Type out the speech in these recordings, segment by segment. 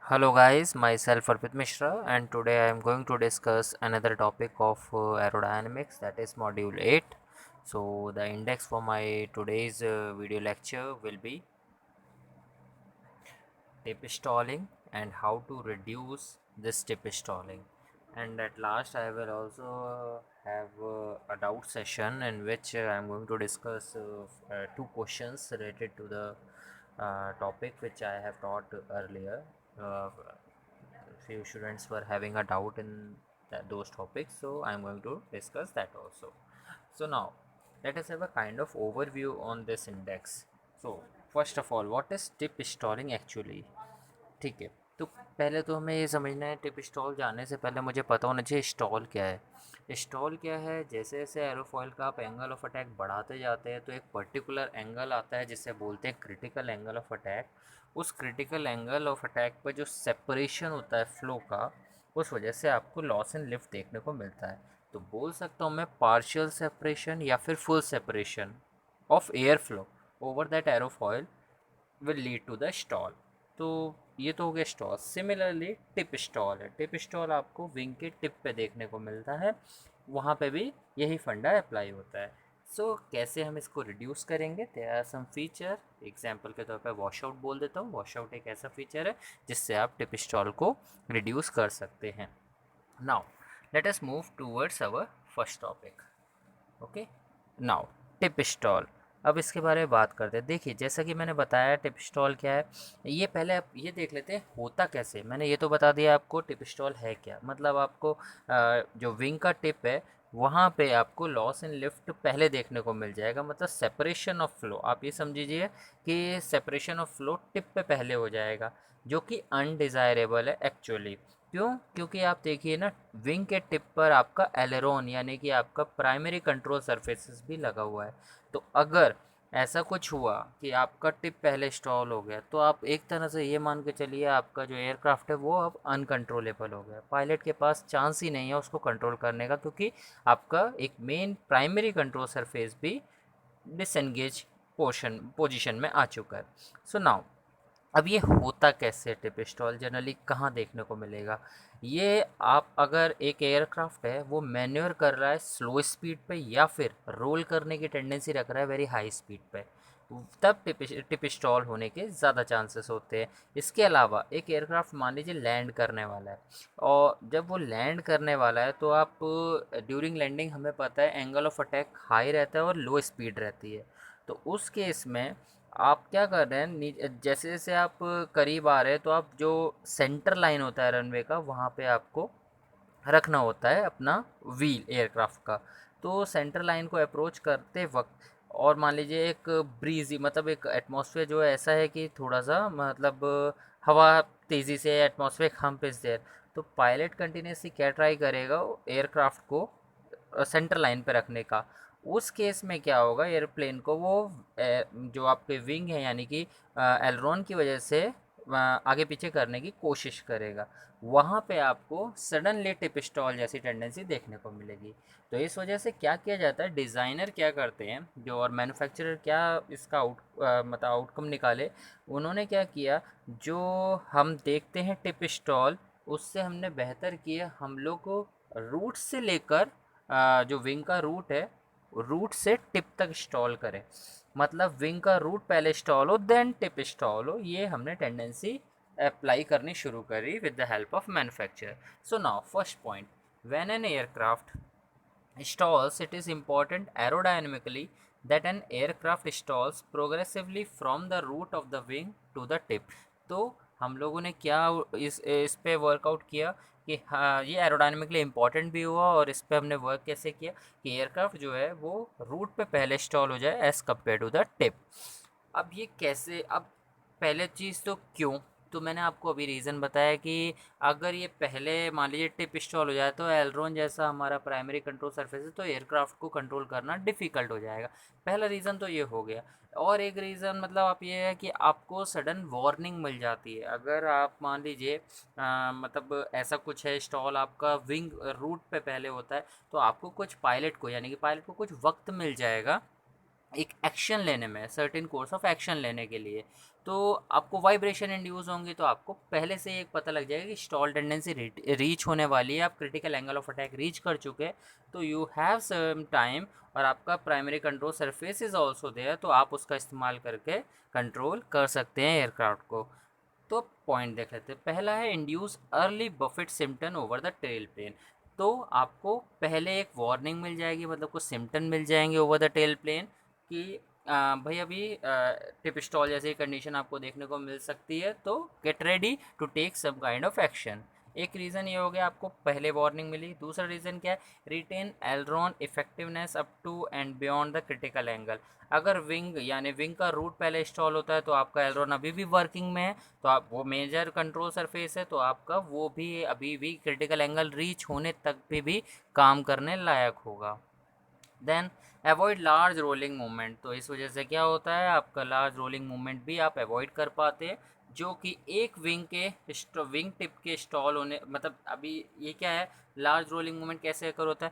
Hello guys, myself Arpit Mishra and today I am going to discuss another topic of aerodynamics, that is module 8. So the index for my today's video lecture will be tip stalling and how to reduce this tip stalling. And at last I will also have a doubt session in which I am going to discuss two questions related to the topic which I have taught earlier. Uh, Few students were having a doubt in those topics, so I'm going to discuss that also. So now let us have a kind of overview on this index. So first of all, what is tip stalling actually? ठीक है, तो पहले तो हमें ये समझना है, tip stall जाने से पहले मुझे पता होना चाहिए स्टॉल क्या है। स्टॉल क्या है? जैसे जैसे एरोफॉयल का आप एंगल ऑफ अटैक बढ़ाते जाते हैं तो एक पर्टिकुलर एंगल आता है जिसे बोलते हैं क्रिटिकल एंगल ऑफ अटैक। उस क्रिटिकल एंगल ऑफ अटैक पर जो सेपरेशन होता है फ्लो का, उस वजह से आपको लॉस इन लिफ्ट देखने को मिलता है। तो बोल सकता हूँ मैं पार्शियल सेपरेशन या फिर full separation of air flow over that aerofoil will lead to the stall. तो ये तो हो गया स्टॉल। सिमिलरली टिप स्टॉल है, टिप स्टॉल आपको विंग के टिप पे देखने को मिलता है, वहाँ पे भी यही फंडा अप्लाई होता है। सो कैसे हम इसको रिड्यूस करेंगे? There are some feature. Example के तौर पे वॉश आउट बोल देता हूँ। वॉश आउट एक ऐसा फीचर है जिससे आप टिप स्टॉल को रिड्यूस कर सकते हैं। Now let us move towards our first topic. Okay, now tip stall. अब इसके बारे में बात करते हैं। देखिए, जैसा कि मैंने बताया टिप स्टॉल क्या है, ये पहले आप ये देख लेते हैं होता कैसे। मैंने ये तो बता दिया आपको टिप स्टॉल है क्या। मतलब आपको जो विंग का टिप है वहाँ पे आपको लॉस इन लिफ्ट पहले देखने को मिल जाएगा। मतलब सेपरेशन ऑफ फ्लो, आप ये समझिए कि सेपरेशन ऑफ फ्लो टिप पे पहले हो जाएगा, जो कि अनडिज़ायरेबल है एक्चुअली। क्यों? क्योंकि आप देखिए ना, विंग के टिप पर आपका एलेरोन यानी कि आपका प्राइमरी कंट्रोल सरफेसेस भी लगा हुआ है। तो अगर ऐसा कुछ हुआ कि आपका टिप पहले इंस्टॉल हो गया, तो आप एक तरह से ये मान के चलिए आपका जो एयरक्राफ्ट है वो अब अनकंट्रोलेबल हो गया। पायलट के पास चांस ही नहीं है उसको कंट्रोल करने का, क्योंकि आपका एक मेन प्राइमरी कंट्रोल सरफेस भी डिसएंगेज पोजिशन में आ चुका है। सो नाउ, अब ये होता कैसे? टिप स्टॉल जनरली कहाँ देखने को मिलेगा? ये आप अगर एक एयरक्राफ्ट है वो मैन्योर कर रहा है स्लो स्पीड पे या फिर रोल करने की टेंडेंसी रख रहा है वेरी हाई स्पीड पे, तब टिप स्टॉल होने के ज़्यादा चांसेस होते हैं। इसके अलावा एक एयरक्राफ्ट मान लीजिए लैंड करने वाला है, और जब वो लैंड करने वाला है तो आप ड्यूरिंग लैंडिंग हमें पता है एंगल ऑफ अटैक हाई रहता है और लो स्पीड रहती है। तो उस केस में आप क्या कर रहे हैं, जैसे जैसे आप करीब आ रहे हैं तो आप जो सेंटर लाइन होता है रनवे का, वहाँ पे आपको रखना होता है अपना व्हील एयरक्राफ्ट का। तो सेंटर लाइन को अप्रोच करते वक्त, और मान लीजिए एक ब्रीजी मतलब एक एटमॉस्फेयर जो है ऐसा है कि थोड़ा सा मतलब हवा तेज़ी से एटमॉस्फेयर हम्प इज देयर, तो पायलट कंटिन्यूसली क्या ट्राई करेगा एयरक्राफ्ट को सेंटर लाइन पे रखने का। उस केस में क्या होगा, एयरप्लेन को वो जो आपके विंग है यानी कि एलरॉन की वजह से आगे पीछे करने की कोशिश करेगा। वहाँ पे आपको सडनली टिप स्टॉल जैसी टेंडेंसी देखने को मिलेगी। तो इस वजह से क्या किया जाता है, डिज़ाइनर क्या करते हैं जो, और मैन्युफैक्चरर क्या इसका मतलब आउटकम निकाले, उन्होंने क्या किया, जो हम देखते हैं टिप स्टॉल, उससे हमने बेहतर किया हम लोग को रूट से लेकर जो विंग का रूट है, रूट से टिप तक स्टॉल करें। मतलब विंग का रूट पहले स्टॉल हो देन टिप स्टॉल हो, ये हमने टेंडेंसी अप्लाई करनी शुरू करी with the help of manufacturer. So now first point, when an aircraft stalls, it is important aerodynamically that an aircraft stalls progressively from the root of the wing to the tip। तो हम लोगों ने क्या इस पे workout किया कि हाँ, ये एरोडायनेमिकली इंपॉर्टेंट भी हुआ, और इस पे हमने वर्क कैसे किया कि एयरक्राफ्ट जो है वो रूट पे पहले स्टॉल हो जाए as compare to the tip. अब ये कैसे? अब पहले चीज़ तो क्यों, तो मैंने आपको अभी रीज़न बताया कि अगर ये पहले मान लीजिए टिप इंस्टॉल हो जाए तो एलरोन जैसा हमारा प्राइमरी कंट्रोल सरफेस है, तो एयरक्राफ्ट को कंट्रोल करना डिफ़िकल्ट हो जाएगा। पहला रीज़न तो ये हो गया। और एक रीज़न मतलब आप ये है कि आपको सडन वार्निंग मिल जाती है अगर आप मान लीजिए मतलब ऐसा कुछ है, स्टॉल आपका विंग रूट पे पहले होता है, तो आपको कुछ पायलट को यानी कि पायलट को कुछ वक्त मिल जाएगा एक एक्शन लेने में, सर्टेन कोर्स ऑफ एक्शन लेने के लिए। तो आपको वाइब्रेशन इंड्यूस होंगी, तो आपको पहले से एक पता लग जाएगा कि स्टॉल टेंडेंसी रीच होने वाली है, आप critical angle of attack reach कर चुके हैं, तो यू हैव सम टाइम, और आपका primary control surface is also there, तो आप उसका इस्तेमाल करके कंट्रोल कर सकते हैं एयरक्राफ्ट को। तो पॉइंट देख लेते हैं। पहला है induce early buffet symptom over the tail plane. तो आपको पहले एक वार्निंग मिल जाएगी, मतलब कुछ सिम्टम मिल जाएंगे ओवर द टेल प्लेन कि भाई अभी टिप स्टॉल जैसी कंडीशन आपको देखने को मिल सकती है, तो get ready to take some kind of action. एक रीज़न ये हो गया, आपको पहले वार्निंग मिली। दूसरा रीज़न क्या है, retain aileron effectiveness up to and beyond the critical angle. अगर विंग यानी विंग का रूट पहले इंस्टॉल होता है, तो आपका एलरॉन अभी भी वर्किंग में है, तो आप वो मेजर कंट्रोल सरफेस है, तो आपका वो भी अभी भी क्रिटिकल एंगल रीच होने तक भी काम करने लायक होगा। Then avoid large rolling movement. तो इस वजह से क्या होता है, आपका लार्ज रोलिंग मूवमेंट भी आप अवॉइड कर पाते हैं, जो कि एक विंग के विंग टिप के स्टॉल होने, मतलब अभी ये क्या है, लार्ज रोलिंग मूवमेंट कैसे कर होता है,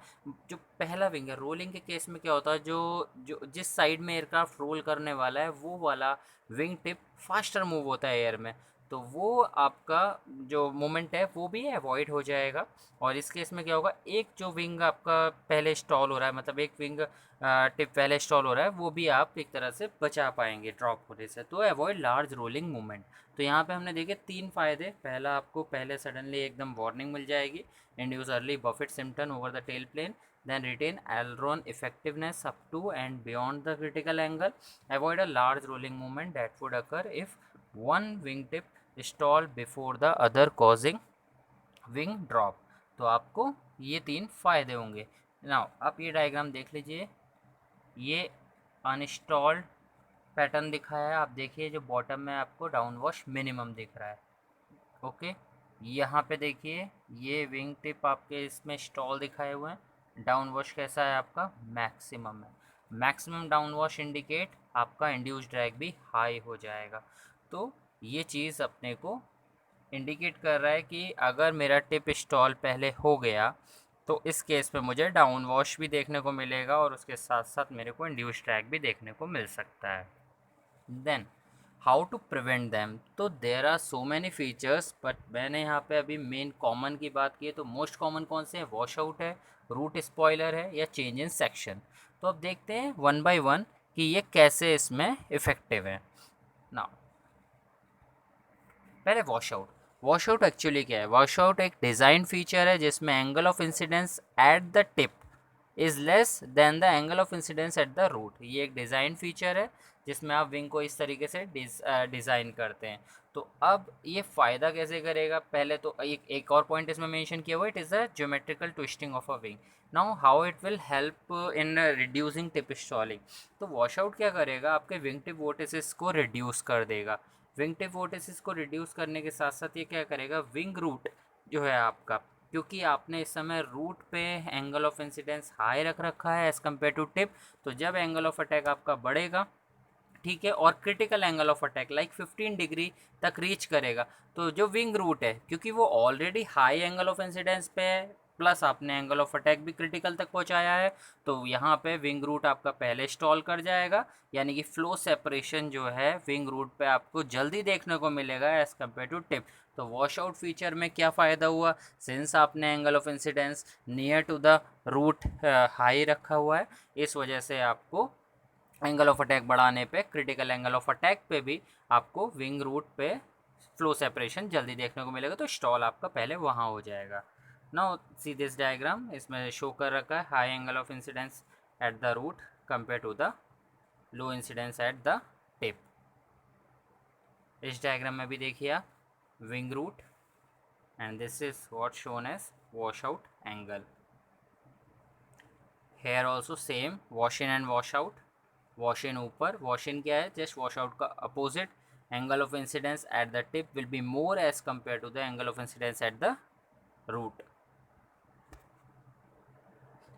जो पहला विंग है रोलिंग के केस में क्या होता है, जो जो जिस साइड में एयरक्राफ्ट रोल करने वाला है वो वाला विंग टिप फास्टर मूव होता है एयर में, तो वो आपका जो मोमेंट है वो भी अवॉइड हो जाएगा। और इस केस में क्या होगा, एक जो विंग आपका पहले स्टॉल हो रहा है, मतलब एक विंग टिप पहले स्टॉल हो रहा है, वो भी आप एक तरह से बचा पाएंगे ड्रॉप होने से। तो अवॉइड लार्ज रोलिंग मूवमेंट। तो यहाँ पे हमने देखे 3 फ़ायदे। पहला, आपको पहले सडनली एकदम वार्निंग मिल जाएगी, induce early buffet symptom over the tail plane, then retain aileron effectiveness up to and beyond the critical angle, avoid a large rolling movement that would occur if one wingtip stall before the other causing wing drop। तो आपको ये 3 फायदे होंगे। Now आप ये diagram देख लीजिए, ये अनस्टॉल्ड पैटर्न दिखा है, आप देखिए जो बॉटम में आपको डाउन वॉश मिनिमम दिख रहा है। ओके, यहाँ पे देखिए ये विंग टिप आपके इसमें स्टॉल दिखाए हुए हैं, डाउन वॉश कैसा है आपका, मैक्सिमम है। मैक्सिमम डाउन वॉश इंडिकेट आपका इंड्यूस ड्रैग भी हाई हो जाएगा। तो ये चीज़ अपने को इंडिकेट कर रहा है कि अगर मेरा टिप स्टॉल पहले हो गया, तो इस केस में मुझे डाउन वॉश भी देखने को मिलेगा, और उसके साथ साथ मेरे को इंड्यूस ड्रैग भी देखने को मिल सकता है। Then how to prevent them. तो there are so many features, but मैंने यहाँ पे अभी मेन कॉमन की बात की है, तो मोस्ट कॉमन कौन से हैं, वॉश आउट है, रूट स्पॉइलर है, या चेंज इन सेक्शन। तो अब देखते हैं वन बाय वन कि ये कैसे इसमें इफेक्टिव है। ना पहले wash out. Wash out actually क्या है, वॉश आउट एक डिज़ाइन फीचर है जिसमें angle of incidence at the tip is less than the angle of incidence at the root. ये एक डिज़ाइन फीचर है जिसमें आप विंग को इस तरीके से डिज़ाइन करते हैं। तो अब ये फ़ायदा कैसे करेगा, पहले तो एक और पॉइंट इसमें मेंशन किया हुआ, it is a geometrical twisting of a wing. Now how it will help in reducing tip stalling. तो वॉश आउट क्या करेगा, आपके विंग टिप वोर्टिसेस को रिड्यूस कर देगा। विंग टिप वोर्टिसेस को रिड्यूस करने के साथ साथ ये क्या करेगा, विंग रूट जो है आपका, क्योंकि आपने इस समय रूट पे एंगल ऑफ इंसिडेंस हाई रख रखा है एज़ कम्पेयर टू टिप, तो जब एंगल ऑफ अटैक आपका बढ़ेगा, ठीक है, और critical angle of attack like 15 degree तक रीच करेगा, तो जो विंग रूट है, क्योंकि वो already high angle of incidence पे है, प्लस आपने एंगल ऑफ अटैक भी क्रिटिकल तक पहुंचाया है, तो यहाँ पे विंग रूट आपका पहले स्टॉल कर जाएगा, यानी कि फ्लो सेपरेशन जो है विंग रूट पे आपको जल्दी देखने को मिलेगा एज़ कम्पेयर टू टिप। तो वॉश आउट फीचर में क्या फ़ायदा हुआ, सिंस आपने angle of incidence near to the root high रखा हुआ है, इस वजह से आपको एंगल ऑफ अटैक बढ़ाने पे, क्रिटिकल एंगल ऑफ अटैक पे भी आपको विंग रूट पे फ्लो सेपरेशन जल्दी देखने को मिलेगा, तो स्टॉल आपका पहले वहाँ हो जाएगा। नाउ सी दिस डायग्राम, इसमें शो कर रखा है high angle of incidence at the root compare to the low incidence at the tip. इस डायग्राम में भी देखिए आप wing root, and this is what shown as wash out angle. Here also same, wash in and wash out. Wash in ऊपर, wash in क्या है, just wash out का opposite. Angle of incidence at the tip will be more as compare to the angle of incidence at the root.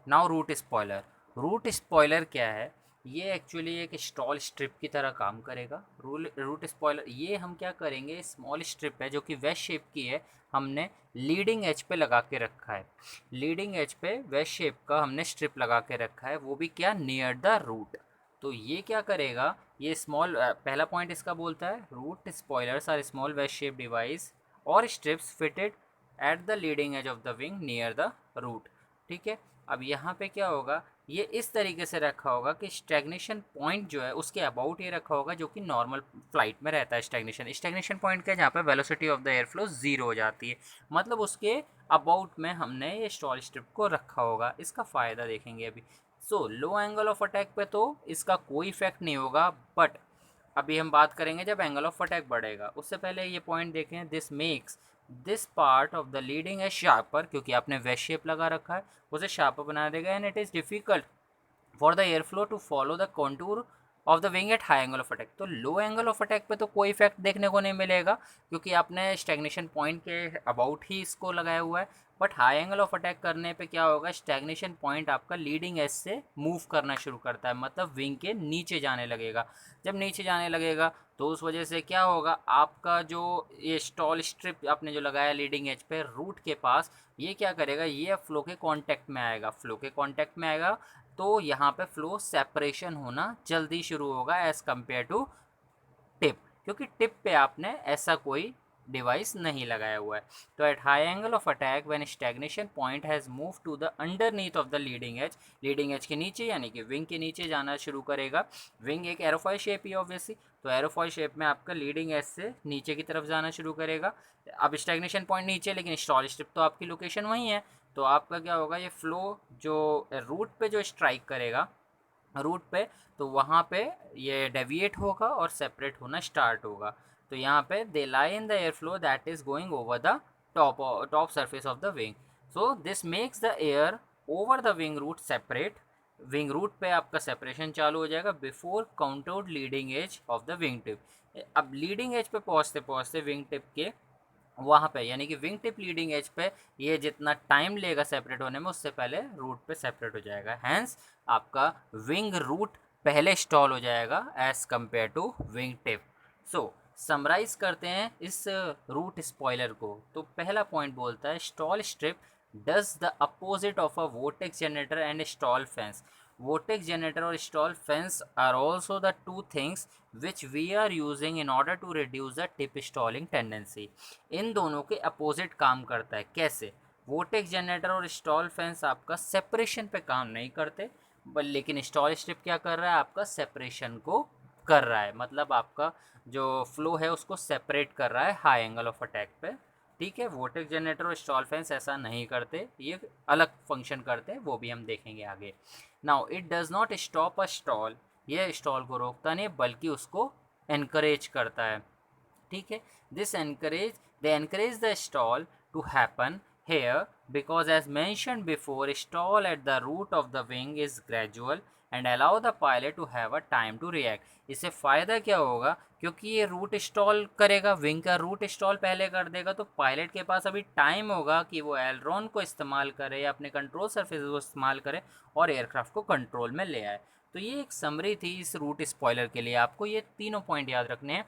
Now root spoiler. Root spoiler क्या है, ये actually एक stall strip की तरह काम करेगा। Root spoiler ये हम क्या करेंगे, स्मॉल स्ट्रिप है जो कि वेस्ट शेप की है, हमने लीडिंग एज पे लगा के रखा है। लीडिंग एज पे वेस्ट शेप का हमने स्ट्रिप लगा के रखा है, वो भी क्या, नियर द रूट। तो ये क्या करेगा, ये स्मॉल पहला पॉइंट इसका बोलता है root spoilers are small wedge shape device और strips fitted at the leading edge of the wing near the root. ठीक है, अब यहाँ पे क्या होगा, ये इस तरीके से रखा होगा कि स्टैग्नेशन पॉइंट जो है उसके अबाउट ये रखा होगा, जो कि नॉर्मल फ्लाइट में रहता है। स्टैग्नेशन पॉइंट का जहाँ पे velocity of the air flow zero हो जाती है, मतलब उसके अबाउट में हमने ये स्टॉल स्ट्रिप को रखा होगा। इसका फ़ायदा देखेंगे अभी। सो लो एंगल ऑफ अटैक पे तो इसका कोई इफेक्ट नहीं होगा, बट अभी हम बात करेंगे जब एंगल ऑफ अटैक बढ़ेगा। उससे पहले ये पॉइंट देखें, this makes this part of the leading as sharper, क्योंकि आपने वेज शेप लगा रखा है उसे शार्पर बना देगा, and it is difficult for the air flow to follow the contour of the wing at high angle of attack. तो low angle of attack पे तो कोई इफेक्ट देखने को नहीं मिलेगा, क्योंकि आपने स्टैग्नेशन पॉइंट के अबाउट ही इसको लगाया हुआ है। But high angle of attack करने पे क्या होगा, स्टैग्नेशन पॉइंट आपका लीडिंग एज से मूव करना शुरू करता है, मतलब विंग के नीचे जाने लगेगा। जब नीचे जाने लगेगा तो उस वजह से क्या होगा, आपका जो ये स्टॉल स्ट्रिप आपने जो लगाया लीडिंग एज पे रूट के पास, ये क्या करेगा, ये फ्लो के कांटेक्ट में आएगा। फ्लो के कांटेक्ट में आएगा तो यहाँ पे फ्लो सेपरेशन होना जल्दी शुरू होगा एज़ कम्पेयर टू टिप, क्योंकि टिप पे आपने ऐसा कोई डिवाइस नहीं लगाया हुआ है। तो at high angle of attack when stagnation point has move to the underneath of the leading edge के नीचे यानी कि विंग के नीचे जाना शुरू करेगा। विंग एक एरोफॉइल शेप ही ऑब्वियसली, तो एरोफॉइल शेप में आपका लीडिंग एज से नीचे की तरफ जाना शुरू करेगा। अब स्टैग्नेशन पॉइंट नीचे, लेकिन स्टॉल स्ट्रिप तो आपकी लोकेशन वहीं है। तो आपका क्या होगा, ये फ्लो जो रूट पे जो स्ट्राइक करेगा रूट पे, तो वहाँ पे ये डेविएट होगा और सेपरेट होना स्टार्ट होगा। तो यहाँ पे they lie in the air flow that is going over the top surface of the wing. So this makes the air over the wing root separate. Wing root पे आपका separation चालू हो जाएगा before countered leading edge of the wing tip. अब leading edge पे पहुँचते पहुँचते wing tip के वहाँ पे यानी कि विंग टिप लीडिंग एज पे ये जितना टाइम लेगा सेपरेट होने में, उससे पहले रूट पे सेपरेट हो जाएगा। हैंस आपका विंग रूट पहले स्टॉल हो जाएगा as compare to wing tip. So summarise करते हैं इस रूट स्पॉइलर को। तो पहला पॉइंट बोलता है stall strip does the opposite of a vortex generator and stall fence. vortex generator और stall fence are also the two things which we are using in order to reduce the tip stalling tendency। इन दोनों के opposite काम करता है। कैसे? vortex generator और stall fence आपका separation पे काम नहीं करते, लेकिन stall strip क्या कर रहा है, आपका सेपरेशन को कर रहा है, मतलब आपका जो फ्लो है उसको सेपरेट कर रहा है हाई एंगल ऑफ अटैक पे। ठीक है, वोटेक्स जनरेटर और स्टॉल फैंस ऐसा नहीं करते, ये अलग फंक्शन करते हैं, वो भी हम देखेंगे आगे। Now it does not stop a stall, ये स्टॉल को रोकता नहीं बल्कि उसको एनकरेज करता है। ठीक है, this encourage they encourage the stall to happen here because as mentioned before stall at the root of the wing is gradual and allow the pilot to have a time to react. इससे फ़ायदा क्या होगा, क्योंकि ये root stall करेगा, wing का root stall पहले कर देगा, तो पायलट के पास अभी टाइम होगा कि वो एलरॉन को इस्तेमाल करे या अपने कंट्रोल सरफेस को इस्तेमाल करे और एयरक्राफ्ट को कंट्रोल में ले आए। तो ये एक समरी थी इस रूट स्पॉइलर के लिए। आपको ये तीनों पॉइंट याद रखने हैं।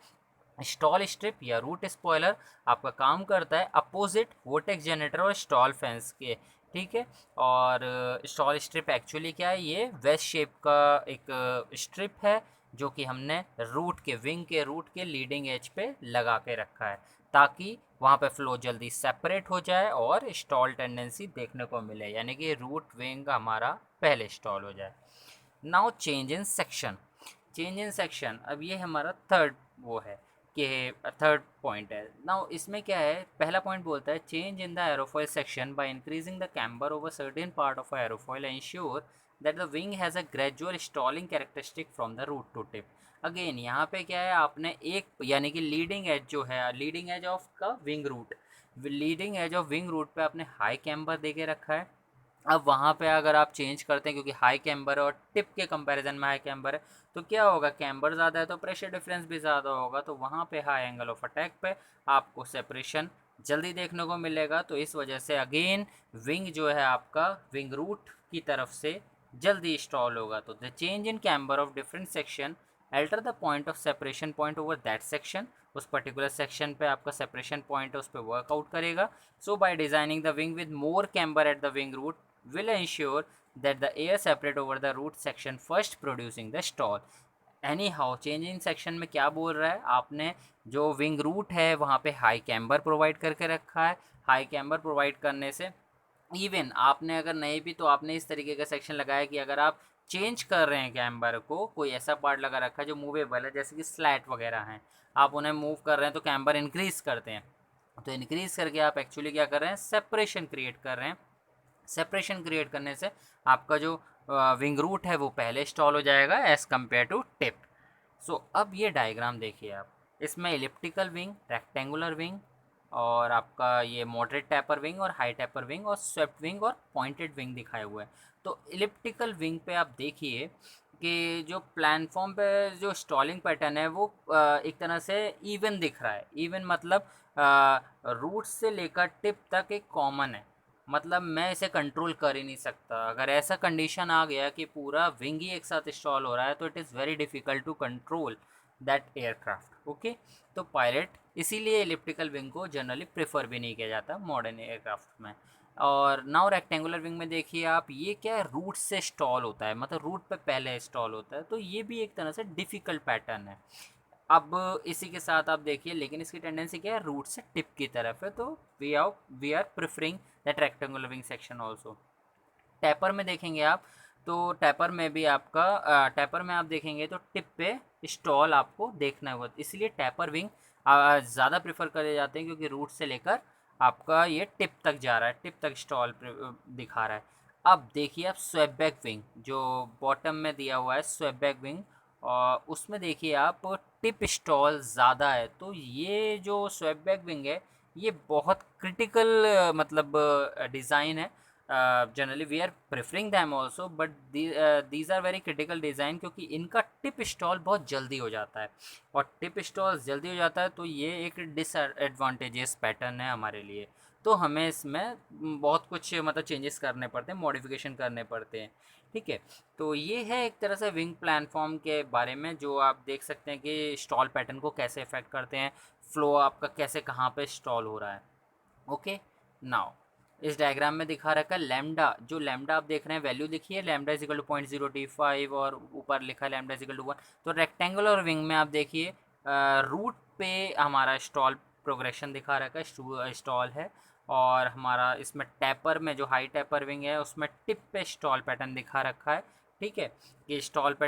स्टॉल स्ट्रिप या रूट स्पॉइलर आपका काम करता है अपोजिट वोटेक्स जनरेटर और स्टॉल फैंस के। ठीक है, और स्टॉल स्ट्रिप एक्चुअली क्या है, ये वेस्ट शेप का एक स्ट्रिप है जो कि हमने रूट के विंग के रूट के लीडिंग एज पे लगा के रखा है, ताकि वहाँ पे फ्लो जल्दी सेपरेट हो जाए और स्टॉल टेंडेंसी देखने को मिले, यानी कि रूट विंग हमारा पहले स्टॉल हो जाए। Now change in section. Change in section, अब ये हमारा थर्ड वो है कि थर्ड पॉइंट है। नाउ इसमें क्या है, पहला पॉइंट बोलता है change in the aerofoil section by increasing the camber over certain part of aerofoil ensure that the wing has a gradual stalling characteristic from the root to tip. Again यहाँ पे क्या है, आपने एक यानी कि लीडिंग एज जो है, लीडिंग एज ऑफ का wing root, leading edge of wing root पे आपने हाई कैम्बर दे के रखा है। अब वहाँ पे अगर आप चेंज करते हैं, क्योंकि हाई कैम्बर और टिप के कंपैरिजन में हाई कैम्बर है, तो क्या होगा, कैम्बर ज़्यादा है तो प्रेशर डिफरेंस भी ज़्यादा होगा, तो वहाँ पे हाई एंगल ऑफ अटैक पे आपको सेपरेशन जल्दी देखने को मिलेगा। तो इस वजह से अगेन विंग जो है आपका विंग रूट की तरफ से जल्दी इंस्टॉल होगा। तो the change in camber of different section alter the point of separation point over that section. उस पर्टिकुलर सेक्शन पे आपका सेपरेशन पॉइंट है, उस पर वर्कआउट करेगा। So by designing the wing with more camber at the wing root will ensure that the air separate over the root section first producing the stall. Any how change in section में क्या बोल रहा है, आपने जो wing root है वहाँ पे हाई कैम्बर प्रोवाइड करके रखा है। हाई कैम्बर प्रोवाइड करने से इवन आपने अगर नहीं भी तो आपने इस तरीके का सेक्शन लगाया कि अगर आप चेंज कर रहे हैं कैम्बर को, कोई ऐसा पार्ट लगा रखा है जो मूवेबल है, जैसे कि स्लैट वगैरह हैं, आप उन्हें मूव कर रहे हैं तो कैम्बर इंक्रीज़ करते हैं। तो इंक्रीज़ करके आप एक्चुअली क्या कर रहे हैं, सेपरेशन क्रिएट कर रहे हैं। सेपरेशन क्रिएट करने से आपका जो विंग रूट है वो पहले स्टॉल हो जाएगा एज़ कम्पेयर टू टिप। सो अब ये डायग्राम देखिए आप, इसमें इलिप्टिकल विंग, रेक्टेंगुलर विंग और आपका ये मॉडरेट टैपर विंग और हाई टैपर विंग और स्वेप्ट विंग और पॉइंटेड विंग दिखाए हुए हैं। तो इलिप्टिकल विंग पे आप देखिए कि जो प्लेटफॉर्म पे जो स्टॉलिंग पैटर्न है वो एक तरह से इवन दिख रहा है। इवन मतलब रूट से लेकर टिप तक एक कॉमन है, मतलब मैं इसे कंट्रोल कर ही नहीं सकता। अगर ऐसा कंडीशन आ गया कि पूरा विंग ही एक साथ इंस्टॉल हो रहा है तो it is very difficult to control that aircraft. Okay, तो पायलट इसीलिए इलिप्टिकल विंग को जनरली प्रेफर भी नहीं किया जाता मॉडर्न एयरक्राफ्ट में। और नाउ रेक्टेंगुलर विंग में देखिए आप, ये क्या है, रूट से स्टॉल होता है, मतलब रूट पे पहले स्टॉल होता है, तो ये भी एक तरह से डिफ़िकल्ट पैटर्न है। अब इसी के साथ आप देखिए, लेकिन इसकी टेंडेंसी क्या है, रूट से टिप की तरफ है, तो we are preferring that rectangular wing section also. Taper में देखेंगे आप, तो टैपर में भी आपका टैपर में आप देखेंगे तो टिप पे स्टॉल आपको देखना होगा, इसलिए टैपर विंग ज़्यादा प्रेफर करे जाते हैं क्योंकि रूट से लेकर आपका ये टिप तक जा रहा है, टिप तक स्टॉल दिखा रहा है। अब देखिए आप स्वैपबैक विंग जो बॉटम में दिया हुआ है, स्वैपबैक विंग, और उसमें देखिए आप टिप स्टॉल ज़्यादा है। तो ये जो स्वैपबैक विंग है ये बहुत क्रिटिकल मतलब डिज़ाइन है। Generally we are preferring them also, but these are very critical design क्योंकि इनका टिप स्टॉल बहुत जल्दी हो जाता है, और टिप स्टॉल जल्दी हो जाता है तो ये एक डिसएडवांटेजेस पैटर्न है हमारे लिए। तो हमें इसमें बहुत कुछ मतलब चेंजेस करने पड़ते हैं, मॉडिफिकेशन करने पड़ते हैं। ठीक है, तो ये है एक तरह से विंग प्लेटफॉर्म के बारे में, जो आप देख सकते हैं कि स्टॉल पैटर्न को कैसे इफेक्ट करते हैं, फ्लो आपका कैसे कहाँ पे स्टॉल हो रहा है। ओके, नाउ इस डायग्राम में दिखा रखा है लैम्डा, जो लैम्डा आप देख रहे हैं वैल्यू देखिए, लैम्डा इजिकल टू 0.025 और ऊपर लिखा है लैम्डा इजिकल टू 1। तो रेक्टेंगुलर विंग में आप देखिए रूट पे हमारा स्टॉल प्रोग्रेशन दिखा रखा है, स्टॉल है, और हमारा इसमें टैपर में जो हाई टैपर विंग है उसमें टिप पे स्टॉल पैटर्न दिखा रखा है। ठीक है, कि स्टॉल पे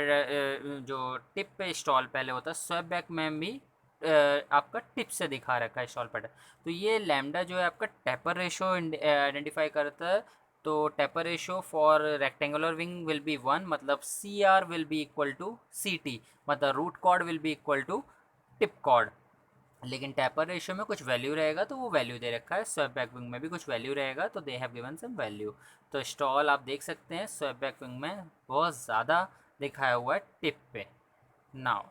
जो टिप पे स्टॉल पहले होता है, स्वेप बैक में भी आपका टिप से दिखा रखा है स्टॉल पैटर्न। तो ये लैम्डा जो है आपका टैपर रेशो आइडेंटिफाई करता है। तो taper ratio for rectangular wing will be 1, मतलब C R will be equal to C T, मतलब root chord will be equal to tip chord. लेकिन टैपर रेशियो में कुछ वैल्यू रहेगा तो वो वैल्यू दे रखा है, स्वैप बैक विंग में भी कुछ वैल्यू रहेगा तो they have given some value. तो स्टॉल आप देख सकते हैं स्वैप बैक विंग में बहुत ज़्यादा दिखाया हुआ है टिप पे। नाउ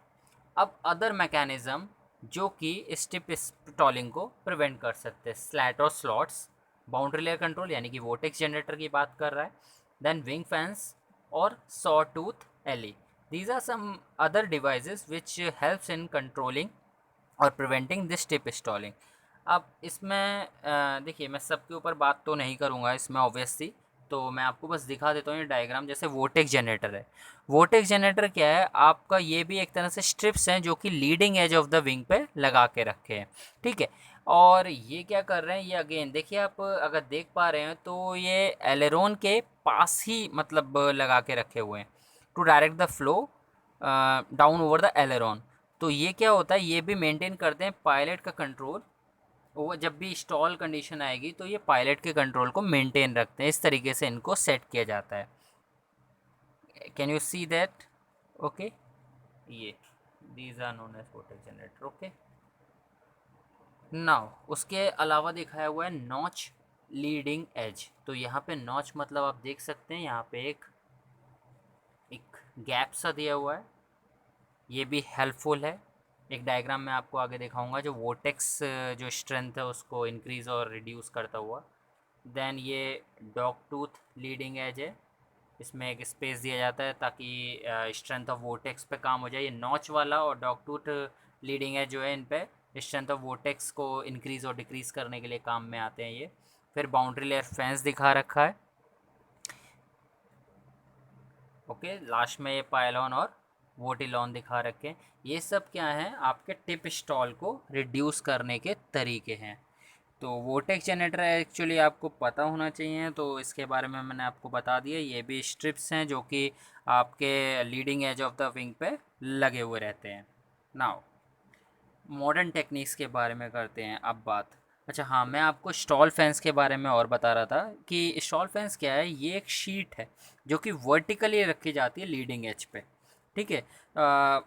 अब अदर मैकेनिज़्म जो कि इस टिप स्टॉलिंग को प्रिवेंट कर सकते हैं, स्लैट और स्लॉट्स, बाउंड्री लेयर कंट्रोल यानी कि वोटेक्स जनरेटर की बात कर रहा है, देन विंग फैंस और सॉ टूथ एली। These are some other devices which helps in controlling और प्रिवेंटिंग दिस टिप स्टॉलिंग। अब इसमें देखिए मैं सबके ऊपर बात तो नहीं करूँगा इसमें ऑब्वियसली, तो मैं आपको बस दिखा देता हूँ ये डायग्राम। जैसे वोटेक्स जनरेटर है, वोटेक्स जनरेटर क्या है आपका, ये भी एक तरह से स्ट्रिप्स हैं जो कि leading edge of the wing पे लगा के रखे हैं। ठीक है, और ये क्या कर रहे हैं, ये अगेन देखिए आप अगर देख पा रहे हैं तो ये एलेरोन के पास ही मतलब लगा के रखे हुए हैं to direct the flow down over the aileron. तो ये क्या होता है, ये भी मेंटेन करते हैं पायलट का कंट्रोल। वो जब भी स्टॉल कंडीशन आएगी तो ये पायलट के कंट्रोल को मेंटेन रखते हैं, इस तरीके से इनको सेट किया जाता है। Can you see that? Okay, ये these are known as vortex generator. Okay, now उसके अलावा दिखाया हुआ है नॉच लीडिंग एज। तो यहाँ पे नॉच मतलब आप देख सकते हैं यहाँ पे एक गैप सा दिया हुआ है, ये भी हेल्पफुल है। एक डायग्राम में आपको आगे दिखाऊंगा जो वोटेक्स जो स्ट्रेंथ है उसको इंक्रीज़ और रिड्यूस करता हुआ। देन ये डॉग टूथ लीडिंग एज है, इसमें एक स्पेस दिया जाता है ताकि स्ट्रेंथ ऑफ वोटेक्स पे काम हो जाए। ये नॉच वाला और डॉग टूथ लीडिंग एज जो है इन पे स्ट्रेंथ ऑफ वोटेक्स को इंक्रीज़ और डिक्रीज़ करने के लिए काम में आते हैं ये। फिर बाउंड्री लेयर फेंस दिखा रखा है। ओके, लास्ट में ये पायलॉन और वोटिलॉन दिखा रखे हैं। ये सब क्या है, आपके टिप स्टॉल को रिड्यूस करने के तरीके हैं। तो वोटेक्स जनरेटर एक्चुअली आपको पता होना चाहिए, तो इसके बारे में मैंने आपको बता दिया। ये भी स्ट्रिप्स हैं जो कि आपके leading edge of the wing पे लगे हुए रहते हैं। नाउ मॉडर्न टेक्निक्स के बारे में करते हैं अब बात। अच्छा हाँ, मैं आपको स्टॉल फैंस के बारे में और बता रहा था कि स्टॉल फैंस क्या है। ये एक शीट है जो कि वर्टिकली रखी जाती है लीडिंग एज पे, ठीक है।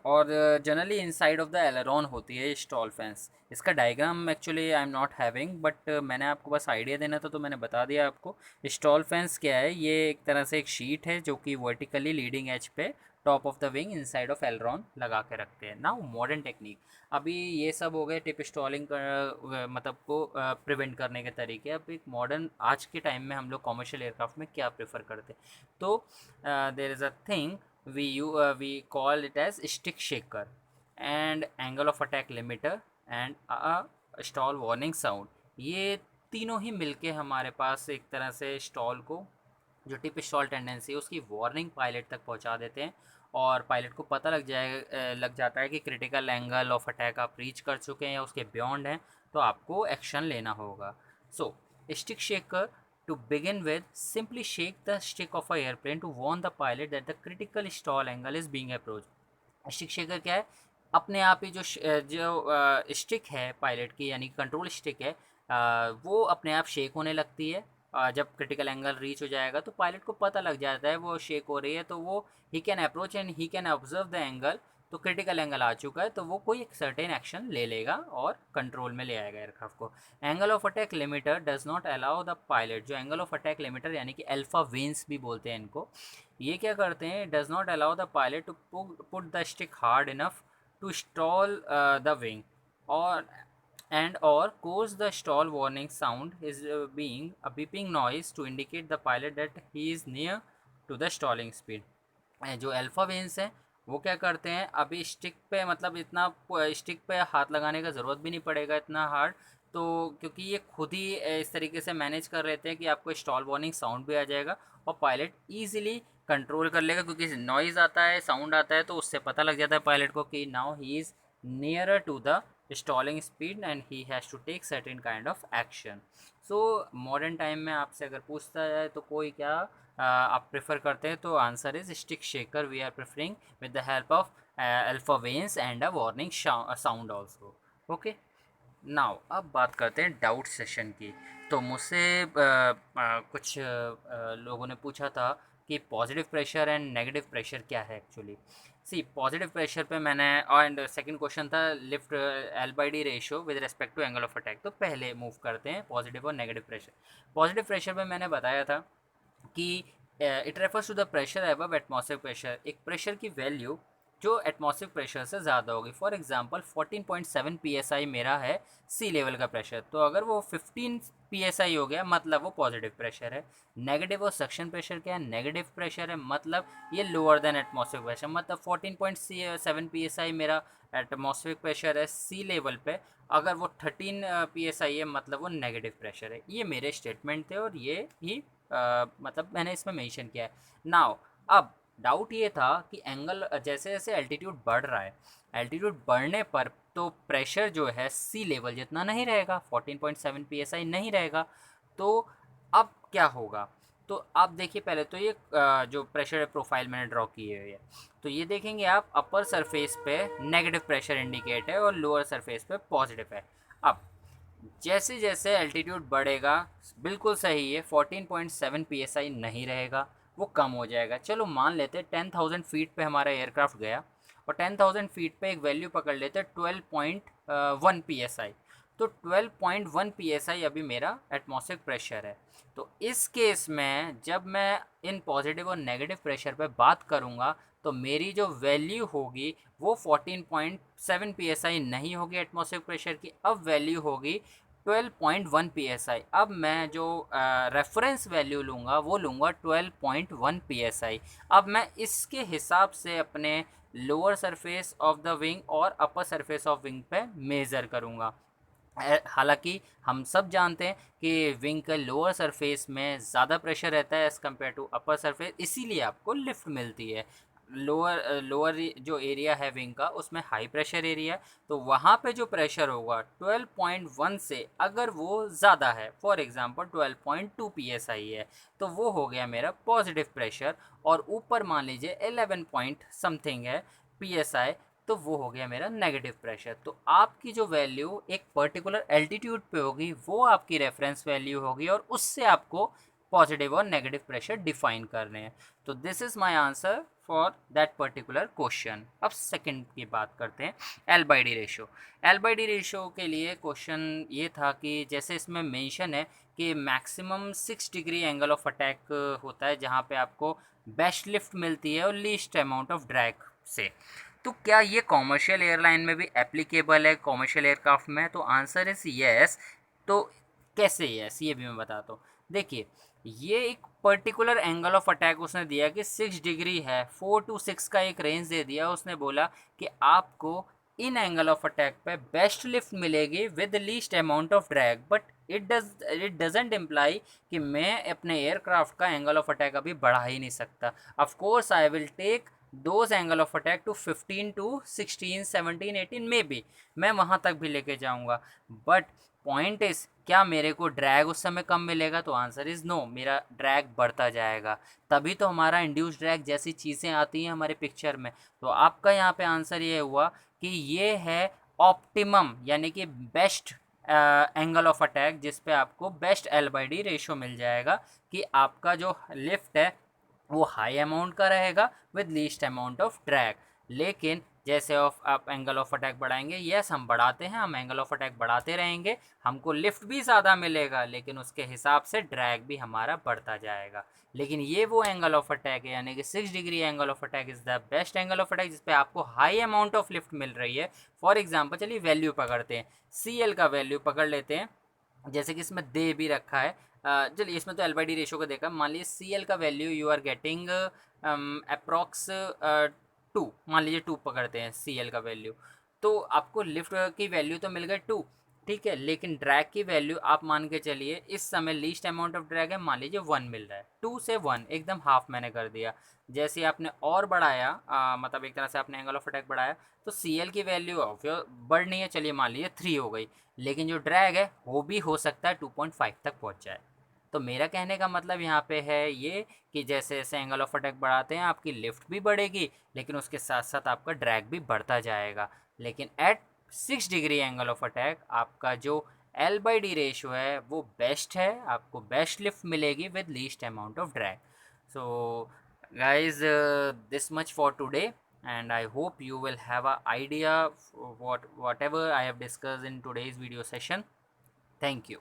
और generally inside of the aileron होती है स्टॉल फैंस। इसका diagram actually I am not having, but मैंने आपको बस आइडिया देना था तो मैंने बता दिया आपको। स्टॉल फैंस क्या है, ये एक तरह से एक शीट है जो कि वर्टिकली लीडिंग एज पे top of the wing inside of aileron लगा के रखते हैं। नाउ मॉडर्न टेक्निक, अभी ये सब हो गए टिप स्टॉलिंग मतलब को प्रिवेंट करने के तरीके। अब एक मॉडर्न आज के टाइम में हम लोग कॉमर्शियल एयरक्राफ्ट में क्या प्रेफर करते हैं, तो there is a thing we call it as stick shaker and angle of attack limiter and a stall warning sound। ये तीनों ही मिलके हमारे पास एक तरह से स्टॉल को, जो टिप स्टॉल टेंडेंसी है उसकी वार्निंग पायलट तक पहुंचा देते हैं, और पायलट को पता लग जाता है कि क्रिटिकल एंगल ऑफ अटैक आप रीच कर चुके हैं या उसके बियॉन्ड हैं, तो आपको एक्शन लेना होगा। सो stick shaker, to begin with, simply shake the stick of a airplane to warn the pilot that the critical stall angle is being approached। Stick shaker क्या है, अपने आप ही जो स्टिक है पायलट की, यानी कंट्रोल स्टिक है, वो अपने आप शेक होने लगती है। जब क्रिटिकल एंगल रीच हो जाएगा तो पायलट को पता लग जाता है वो शेक हो रही है, तो वो he can approach and he can observe the angle. तो क्रिटिकल एंगल आ चुका है तो वो कोई एक सर्टेन एक्शन ले लेगा और कंट्रोल में ले आएगा एयरक्राफ्ट को। Angle of attack limiter does not allow the pilot, जो एंगल ऑफ अटैक लिमिटर यानी कि अल्फा वेन्स भी बोलते हैं इनको, ये क्या करते हैं, does not allow the pilot to put the stick hard enough to stall the wing और and or cause the stall warning sound is being a beeping noise to indicate the pilot that he is near to the stalling speed। जो alpha veins हैं वो क्या करते हैं, अभी stick पे मतलब इतना स्टिक पे हाथ लगाने का ज़रूरत भी नहीं पड़ेगा इतना हार्ड, तो क्योंकि ये खुद ही इस तरीके से मैनेज कर रहे थे कि आपको स्टॉल वार्निंग साउंड भी आ जाएगा और पायलट ईजिली कंट्रोल कर लेगा, क्योंकि नॉइज़ आता है, साउंड आता है, तो उससे पता लग जाता है पायलट को कि now he is nearer to the stalling speed and he has to take certain kind of action. So modern time में आपसे अगर पूछता है तो कोई क्या आप प्रेफर करते हैं, तो answer is stick shaker. We are preferring with the help of alpha vanes and a warning sound also. Okay, now अब बात करते हैं डाउट सेशन की। तो मुझसे कुछ लोगों ने पूछा था कि positive pressure and negative pressure क्या है एक्चुअली। सी पॉजिटिव प्रेशर पे मैंने, एंड सेकंड क्वेश्चन था lift L/D ratio with respect to angle of attack. तो पहले मूव करते हैं पॉजिटिव और नेगेटिव प्रेशर। पॉजिटिव प्रेशर पे मैंने बताया था कि it refers to the pressure above atmospheric pressure, एक प्रेशर की वैल्यू जो एटमॉस्फेरिक प्रेशर से ज़्यादा होगी। फॉर एग्जांपल 14.7 psi मेरा है सी लेवल का प्रेशर, तो अगर वो 15 psi हो गया मतलब वो पॉजिटिव प्रेशर है। नेगेटिव और सक्शन प्रेशर क्या है, नेगेटिव प्रेशर है मतलब ये लोअर देन एटमॉस्फेरिक प्रेशर, मतलब 14.7 psi मेरा एटमॉस्फेरिक प्रेशर है सी लेवल पे, अगर वो 13 psi है मतलब वो नेगेटिव प्रेशर है। ये मेरे स्टेटमेंट थे और ये ही मतलब मैंने इसमें मेंशन किया है। नाउ अब डाउट ये था कि एंगल जैसे जैसे एल्टीट्यूड बढ़ रहा है, एल्टीट्यूड बढ़ने पर तो प्रेशर जो है सी लेवल जितना नहीं रहेगा, 14.7 psi नहीं रहेगा, तो अब क्या होगा। तो आप देखिए पहले तो ये जो प्रेशर प्रोफाइल मैंने ड्रॉ की हुई है, तो ये देखेंगे आप अपर सरफेस पे नेगेटिव प्रेशर इंडिकेट है और लोअर सरफेस पे पॉजिटिव है। अब जैसे जैसे एल्टीट्यूड बढ़ेगा, बिल्कुल सही है, 14.7 psi नहीं रहेगा, वो कम हो जाएगा। चलो मान लेते हैं 10,000 फीट पे हमारा एयरक्राफ्ट गया और 10,000 फीट पे एक वैल्यू पकड़ लेते हैं 12.1 psi। तो 12.1 psi अभी मेरा एटमॉस्फेरिक प्रेशर है। तो इस केस में जब मैं इन पॉजिटिव और नेगेटिव प्रेशर पे बात करूँगा तो मेरी जो वैल्यू होगी वो 14.7 psi नहीं होगी एटमॉस्फेरिक प्रेशर की, अब वैल्यू होगी 12.1 psi। अब मैं जो रेफरेंस वैल्यू लूँगा वो लूँगा 12.1 psi। अब मैं इसके हिसाब से अपने lower surface of the wing और अपर सरफेस ऑफ विंग पे मेज़र करूँगा। हालांकि हम सब जानते हैं कि विंग के लोअर सरफेस में ज़्यादा प्रेशर रहता है as compare to upper surface, इसीलिए आपको लिफ्ट मिलती है। लोअर जो एरिया है विंग का, उसमें हाई प्रेशर एरिया है, तो वहाँ पे जो प्रेशर होगा 12.1 से अगर वो ज़्यादा है, फॉर एग्जांपल 12.2 psi है, तो वो हो गया मेरा पॉजिटिव प्रेशर। और ऊपर मान लीजिए 11 पॉइंट समथिंग है psi, तो वो हो गया मेरा नेगेटिव प्रेशर। तो आपकी जो वैल्यू एक पर्टिकुलर एल्टीट्यूड पे होगी वो आपकी रेफरेंस वैल्यू होगी, और उससे आपको पॉजिटिव और नेगेटिव प्रेशर डिफाइन करने हैं। तो this is my answer for that particular question. अब सेकंड की बात करते हैं, L by D ratio. L by D ratio के लिए क्वेश्चन ये था कि जैसे इसमें मेंशन है कि maximum 6 degree angle of attack होता है जहाँ पे आपको बेस्ट लिफ्ट मिलती है और लीस्ट अमाउंट ऑफ ड्रैग से। तो क्या ये कॉमर्शियल एयरलाइन में भी एप्लीकेबल है, कॉमर्शियल एयरक्राफ्ट में? तो आंसर इज़ येस। तो कैसे येस, ये भी मैं बताता हूँ। देखिए, ये एक पर्टिकुलर एंगल ऑफ अटैक उसने दिया कि 6 डिग्री है, 4 to 6 का एक रेंज दे दिया। उसने बोला कि आपको इन एंगल ऑफ अटैक पे बेस्ट लिफ्ट मिलेगी with least amount of drag, but it doesn't imply कि मैं अपने एयरक्राफ्ट का एंगल ऑफ अटैक अभी बढ़ा ही नहीं सकता। Of course I will take those angle of attack to 15 to 16 17 18 maybe, मैं वहाँ तक भी लेके जाऊँगा। बट पॉइंट इज, क्या मेरे को ड्रैग उस समय कम मिलेगा? तो आंसर इज़ नो, मेरा ड्रैग बढ़ता जाएगा। तभी तो हमारा इंड्यूस ड्रैग जैसी चीज़ें आती हैं हमारे पिक्चर में। तो आपका यहाँ पे आंसर ये हुआ कि ये है ऑप्टिमम, यानी कि बेस्ट एंगल ऑफ अटैक, जिस पे आपको best L by D ratio मिल जाएगा कि आपका जो लिफ्ट है वो हाई अमाउंट का रहेगा with least amount of drag. लेकिन जैसे ऑफ आप एंगल ऑफ अटैक बढ़ाएंगे, यस हम बढ़ाते हैं, हम एंगल ऑफ अटैक बढ़ाते रहेंगे, हमको लिफ्ट भी ज़्यादा मिलेगा, लेकिन उसके हिसाब से ड्रैग भी हमारा बढ़ता जाएगा। लेकिन ये वो एंगल ऑफ अटैक है, यानी कि 6 degree angle of attack is the best angle of attack, जिसपे आपको हाई अमाउंट ऑफ लिफ्ट मिल रही है। फॉर एग्जाम्पल चलिए वैल्यू पकड़ते हैं, सी एल का वैल्यू पकड़ लेते हैं, जैसे कि इसमें दे भी रखा है। चलिए इसमें तो एल बाई डी रेशो को देखा, मान लीजिए सी एल का value you are getting approx 2, मान लीजिए 2 पकड़ते हैं सी एल का वैल्यू। तो आपको लिफ्ट की वैल्यू तो मिल गई 2, ठीक है, लेकिन ड्रैग की वैल्यू आप मान के चलिए इस समय लीस्ट अमाउंट ऑफ ड्रैग है, मान लीजिए 1 मिल रहा है। 2 से 1 एकदम हाफ मैंने कर दिया। जैसे आपने और बढ़ाया, मतलब एक तरह से आपने एंगल ऑफ अटैक बढ़ाया, तो सी एल की वैल्यू बढ़नी है, चलिए मान लीजिए 3 हो गई, लेकिन जो ड्रैग है वो भी हो सकता है 2.5 तक पहुंच जाए। तो मेरा कहने का मतलब यहाँ पे है ये कि जैसे जैसे एंगल ऑफ अटैक बढ़ाते हैं आपकी लिफ्ट भी बढ़ेगी, लेकिन उसके साथ साथ आपका ड्रैग भी बढ़ता जाएगा। लेकिन at 6 degree angle of attack आपका जो एल बाई डी रेशो है वो बेस्ट है, आपको बेस्ट लिफ्ट मिलेगी with least amount of drag. So guys, this much for today, and I hope you will have a idea whatever I have discussed in today's video session. Thank you.